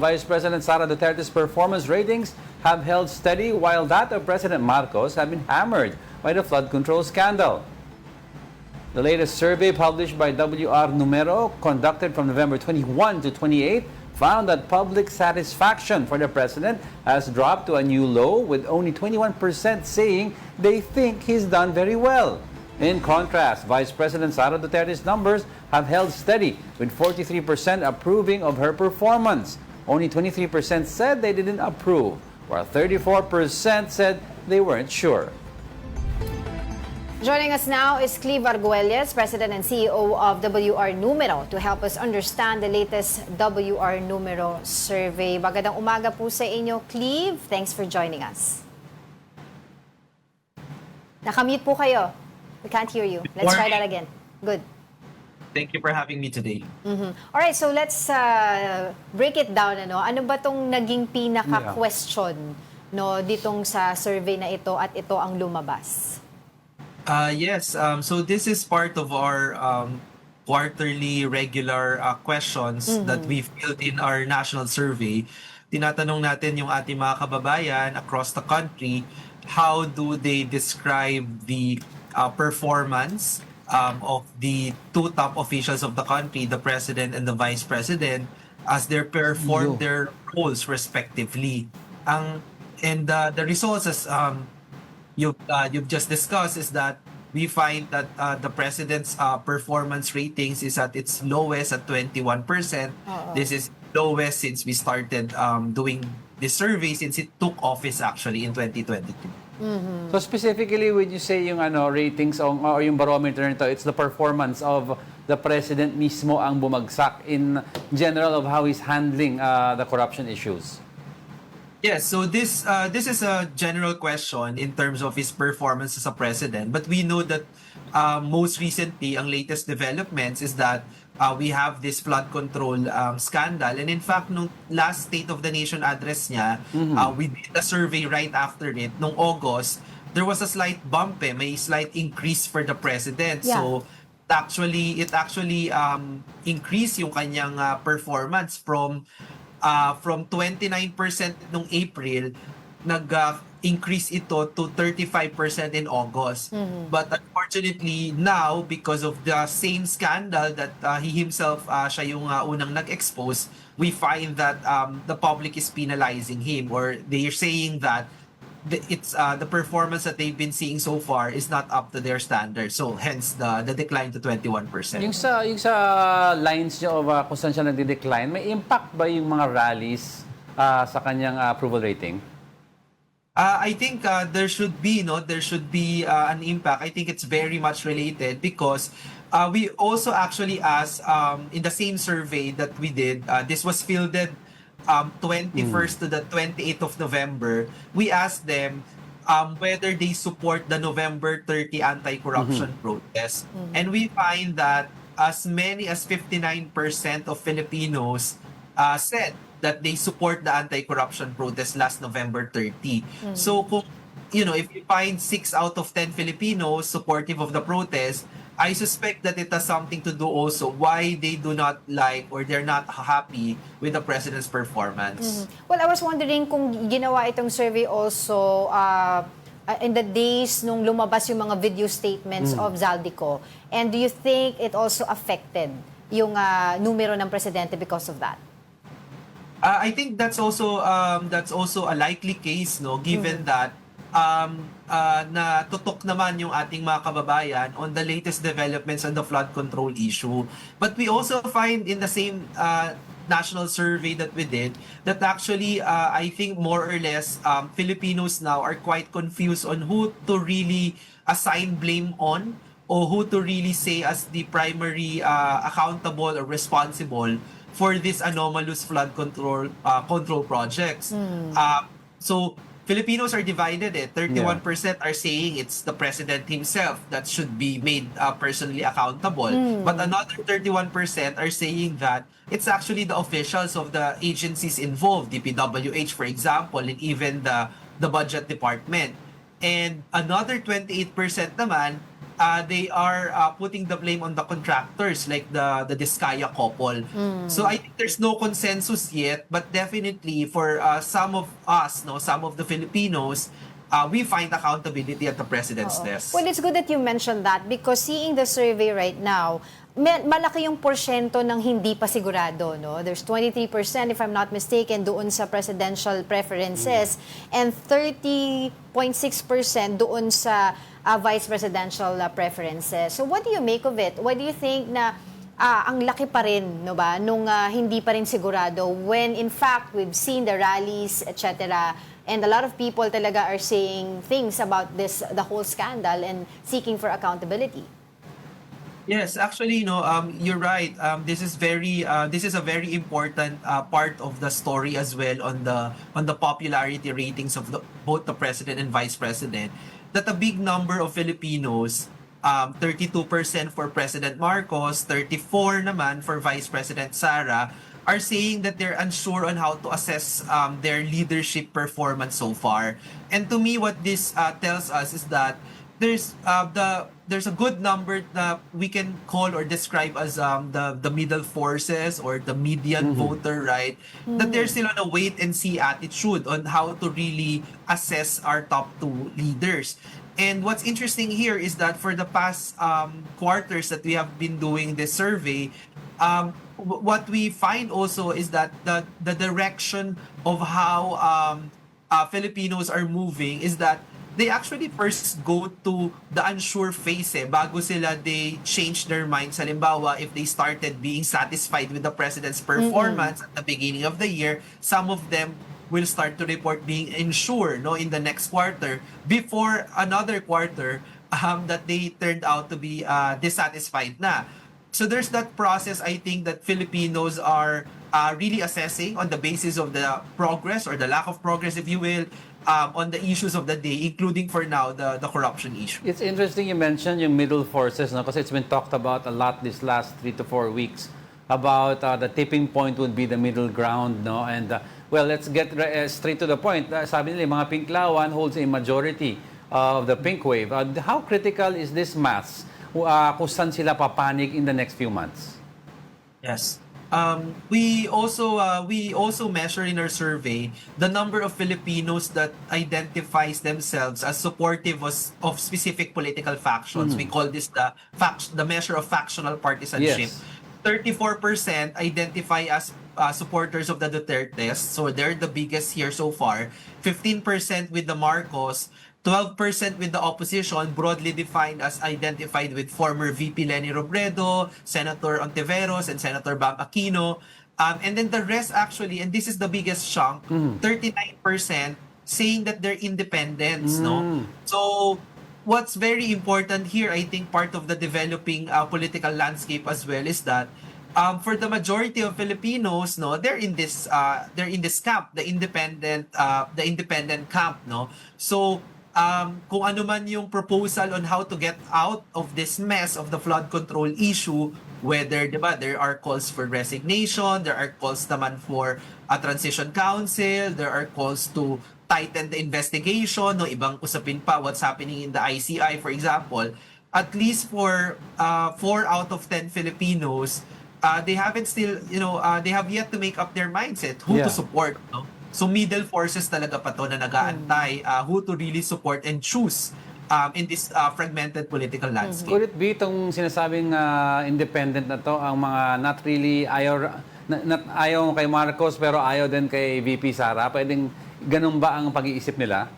Vice President Sara Duterte's performance ratings have held steady while that of President Marcos have been hammered by the flood control scandal. The latest survey published by WR Numero, conducted from November 21 to 28, found that public satisfaction for the president has dropped to a new low, with only 21% saying they think he's done very well. In contrast, Vice President Sara Duterte's numbers have held steady, with 43% approving of her performance. Only 23% said they didn't approve, while 34% said they weren't sure. Joining us now is Cleve Arguelles, President and CEO of WR Numero, to help us understand the latest WR Numero survey. Magandang umaga po sa inyo, Cleve. Thanks for joining us. Nakamute po kayo. We can't hear you. Let's try that again. Good. Thank you for having me today. All right, so let's break it down. Ano ba tong naging pinaka-question ditong sa survey na ito at ito ang lumabas? Yes, so this is part of our quarterly regular questions that we filled in our national survey. Tinatanong natin yung ating mga kababayan across the country, how do they describe the performance of the two top officials of the country, the president and the vice president, as they perform their roles respectively. The results, as you've just discussed, is that we find that the president's performance ratings is at its lowest at 21%. This is lowest since we started doing this survey, since it took office actually in 2022. So specifically, when you say yung ratings o yung barometer nito, it's the performance of the president mismo ang bumagsak in general of how he's handling the corruption issues. Yes, so this is a general question in terms of his performance as a president. But we know that most recently, ang latest developments is that we have this flood control scandal. And in fact, nung last State of the Nation address niya, we did a survey right after it. Nung August, there was a slight bump, may slight increase for the president. Yeah. So it actually increased yung kanyang performance from 29% nung April, nag-increase ito to 35% in August. But unfortunately, now, because of the same scandal that he himself, siya yung unang nag-expose, we find that the public is penalizing him, or they're saying that the performance that they've been seeing so far is not up to their standards. So hence the decline to 21%. Yung sa lines niyo of kung saan siya nagde-decline, may impact ba yung mga rallies sa kanyang approval rating? I think there should be an impact. I think it's very much related because we also actually asked in the same survey that we did, this was fielded 21st to the 28th of November. We asked them whether they support the November 30 anti-corruption protest. And we find that as many as 59% of Filipinos said that they support the anti-corruption protest last November 30. So kung, if you find 6 out of 10 Filipinos supportive of the protest, I suspect that it has something to do also why they do not like or they're not happy with the president's performance. Well, I was wondering kung ginawa itong survey also in the days nung lumabas yung mga video statements of Zaldico. And do you think it also affected yung numero ng presidente because of that? I think that's also a likely case, given that na tutok naman yung ating mga kababayan on the latest developments on the flood control issue. But we also find in the same national survey that we did that actually I think more or less Filipinos now are quite confused on who to really assign blame on, or who to really say as the primary accountable or responsible for this anomalous flood control projects. So Filipinos are divided. 31% are saying it's the president himself that should be made personally accountable. But another 31% are saying that it's actually the officials of the agencies involved, DPWH, for example, and even the budget department. And another 28% naman, they are putting the blame on the contractors like the Diskaya couple. So I think there's no consensus yet, but definitely for some of us, no, some of the Filipinos, we find accountability at the president's Oo. desk. Well, it's good that you mentioned that because seeing the survey right now, malaki yung porsyento ng hindi pa sigurado, no? There's 23%, if I'm not mistaken, doon sa presidential preferences and 30.6% doon sa vice presidential preferences. So what do you make of it? Why do you think na ang laki pa rin, no ba, nung hindi pa rin sigurado when in fact we've seen the rallies, etc. And a lot of people talaga are saying things about this, the whole scandal and seeking for accountability. Yes, actually, you're right. This is a very important part of the story as well on the popularity ratings of both the president and vice president. That a big number of Filipinos, 32% for President Marcos, 34 naman for Vice President Sara, are saying that they're unsure on how to assess their leadership performance so far. And to me, what this tells us is that there's a good number that we can call or describe as the middle forces or the median voter, right? That they're still on a wait and see attitude on how to really assess our top two leaders. And what's interesting here is that for the past quarters that we have been doing this survey, what we find also is that the direction of how Filipinos are moving is that they actually first go to the unsure phase bago sila they change their minds. Halimbawa, if they started being satisfied with the president's performance at the beginning of the year, some of them will start to report being unsure in the next quarter before another quarter that they turned out to be dissatisfied na. So there's that process, I think, that Filipinos are really assessing on the basis of the progress or the lack of progress, if you will, on the issues of the day, including for now the corruption issue. It's interesting you mentioned yung middle forces, no? Kasi it's been talked about a lot this last 3 to 4 weeks about the tipping point would be the middle ground, no? And well, let's get straight to the point. Sabi nila, yung mga Pinklawan holds a majority of the pink wave. How critical is this mass kung saan sila papanig in the next few months? Yes. We also measure in our survey the number of Filipinos that identifies themselves as supportive of specific political factions. We call this the measure of factional partisanship. Yes. 34% identify as supporters of the Dutertes, so they're the biggest here so far. 15% with the Marcos, 12% with the opposition, broadly defined as identified with former VP Leni Robredo, Senator Ontiveros, and Senator Bam Aquino. And then the rest actually, and this is the biggest chunk, 39% saying that they're independents, no? So what's very important here, I think part of the developing political landscape as well is that for the majority of Filipinos, no, they're in this camp, the independent camp, no. So kung ano man yung proposal on how to get out of this mess of the flood control issue, whether, diba, there are calls for resignation, there are calls naman for a transition council, there are calls to tighten the investigation, no, ibang usapin pa what's happening in the ICI, for example. At least for 4 out of 10 Filipinos, they haven't still, they have yet to make up their mindset who to support, no? So middle forces talaga pa to na nag-aantay who to really support and choose in this fragmented political landscape. Could it be itong sinasabing independent na to, ang mga not really ayaw kay Marcos pero ayaw din kay VP Sara? Pwedeng ganun ba ang pag-iisip nila?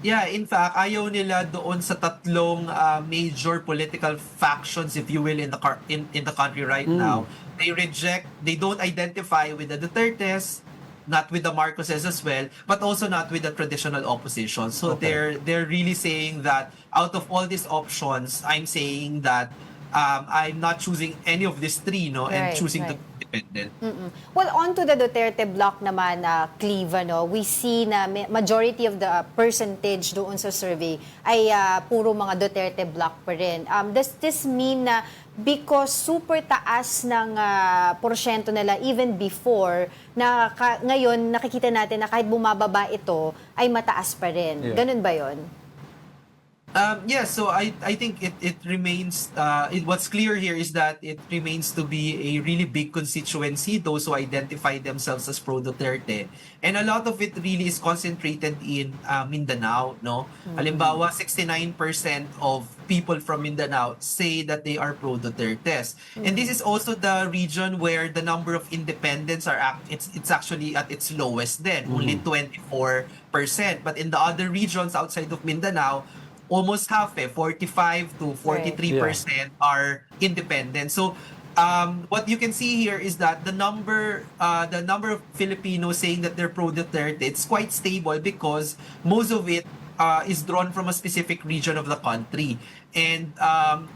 Yeah, in fact, ayaw nila doon sa tatlong major political factions, if you will, in the country right now. They don't identify with the Dutertes, not with the Marcoses as well, but also not with the traditional opposition. So they're really saying that out of all these options, I'm saying that I'm not choosing any of these three, no, and choosing to be independent. Well, on to the Duterte block naman, Cleve, we see na majority of the percentage doon sa survey ay puro mga Duterte block pa rin. Does this mean na because super taas ng porsyento nila even before, na ngayon nakikita natin na kahit bumababa ito ay mataas pa rin? Yeah. Ganun ba yon? Yes, so I think it remains, what's clear here is that it remains to be a really big constituency, those who identify themselves as pro Duterte. And a lot of it really is concentrated in Mindanao, no? Halimbawa, 69% of people from Mindanao say that they are pro Dutertes. And this is also the region where the number of independents it's actually at its lowest then, only 24%. But in the other regions outside of Mindanao, almost half 45 to 43% are independent. So what you can see here is that the number of Filipinos saying that they're pro Duterte, it's quite stable because most of it is drawn from a specific region of the country. And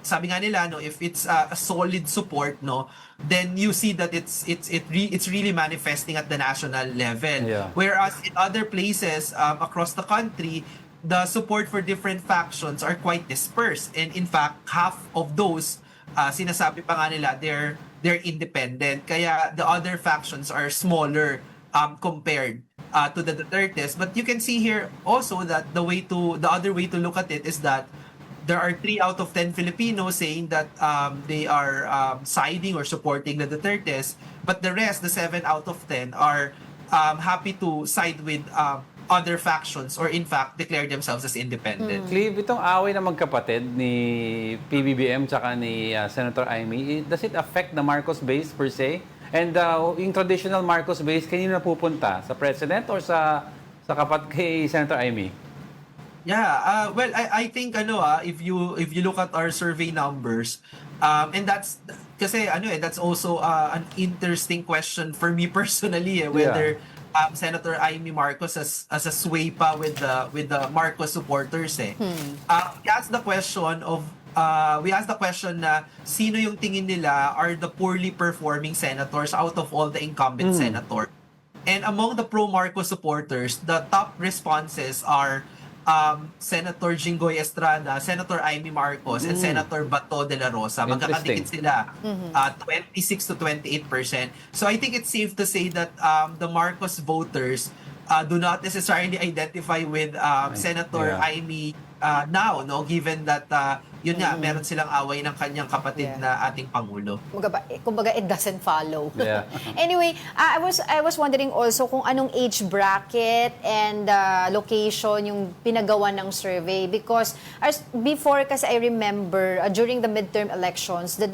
sabi nga nila, no, if it's a solid support, no, then you see that it's really manifesting at the national level. Yeah. Whereas in other places across the country, the support for different factions are quite dispersed. And in fact, half of those, sinasabi pa nga nila, they're independent. Kaya the other factions are smaller compared to the Dutertes. But you can see here also that the other way to look at it is that there are 3 out of 10 Filipinos saying that they are siding or supporting the Dutertes, but the rest, the 7 out of 10, are happy to side with other factions or in fact declare themselves as independent. Cleve, itong away na magkapatid ni PBBM tsaka ni Senator Amy, does it affect the Marcos base per se? And yung traditional Marcos base, kanino napupunta? Sa President or sa kay Senator Amy? Yeah, well, I think if you look at our survey numbers, and that's kasi that's also an interesting question for me personally, whether Senator Amy Marcos as a sway pa with the Marcos supporters we asked the question na sino yung tingin nila are the poorly performing senators out of all the incumbent senators. And among the pro Marcos supporters, the top responses are Senator Jinggoy Estrada, Senator Amy Marcos, and Senator Bato de la Rosa. Magkakadikit sila, 26 to 28%. So I think it's safe to say that the Marcos voters do not necessarily identify with Senator Amy now, no, given that yun nga, meron silang away ng kanyang kapatid na ating Pangulo. Kumbaga, it doesn't follow. Yeah. Anyway, I was wondering also kung anong age bracket and location yung pinagawa ng survey, because before, kasi I remember during the midterm elections, the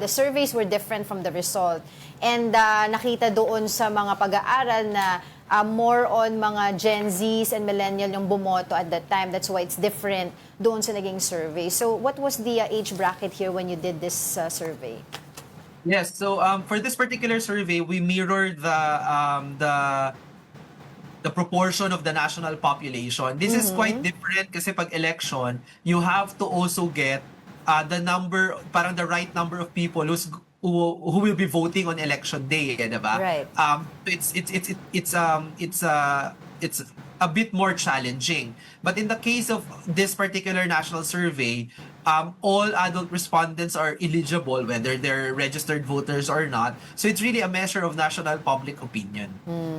surveys were different from the result. And nakita doon sa mga pag-aaral na more on mga Gen Zs and millennial yung bumoto at that time. That's why it's different doon sa naging survey. So what was the age bracket here when you did this survey? Yes, so for this particular survey, we mirrored the proportion of the national population. This is quite different kasi pag election, you have to also get parang the right number of people who will be voting on election day, diba? Right. It's a bit more challenging. But in the case of this particular national survey, all adult respondents are eligible, whether they're registered voters or not. So it's really a measure of national public opinion.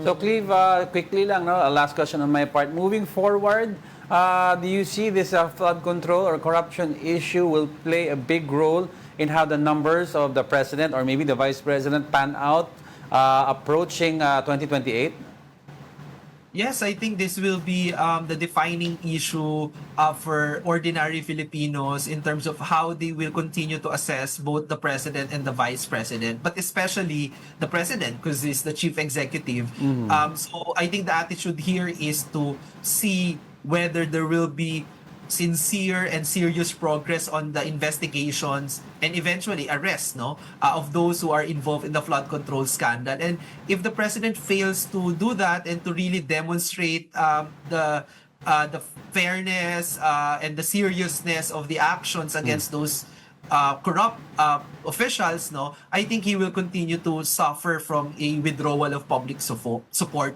So Cleve, quickly lang, no? A last question on my part. Moving forward, do you see this flood control or corruption issue will play a big role in how the numbers of the president or maybe the vice president pan out approaching 2028? Yes, I think this will be the defining issue for ordinary Filipinos in terms of how they will continue to assess both the president and the vice president, but especially the president because he's the chief executive. So I think the attitude here is to see whether there will be sincere and serious progress on the investigations and eventually arrest of those who are involved in the flood control scandal. And if the president fails to do that and to really demonstrate the fairness and the seriousness of the actions against those corrupt officials, I think he will continue to suffer from a withdrawal of public support.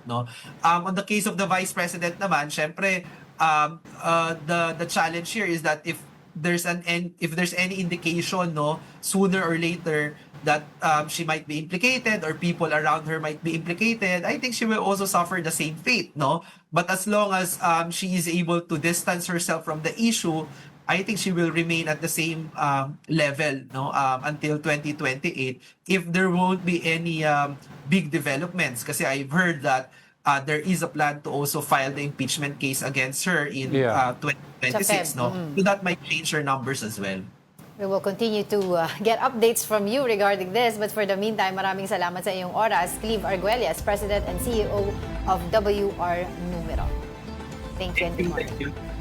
On the case of the vice president naman, syempre, the challenge here is that if if there's any indication, no, sooner or later that she might be implicated or people around her might be implicated, I think she will also suffer the same fate, no? But as long as she is able to distance herself from the issue, I think she will remain at the same level, no, until 2028 if there won't be any big developments. Kasi I've heard that there is a plan to also file the impeachment case against her in Yeah. 2026, no? So that might change her numbers as well. We will continue to get updates from you regarding this. But for the meantime, maraming salamat sa iyong oras. Cleve Arguelles, President and CEO of WR Numero. Thank you and good morning. Thank you.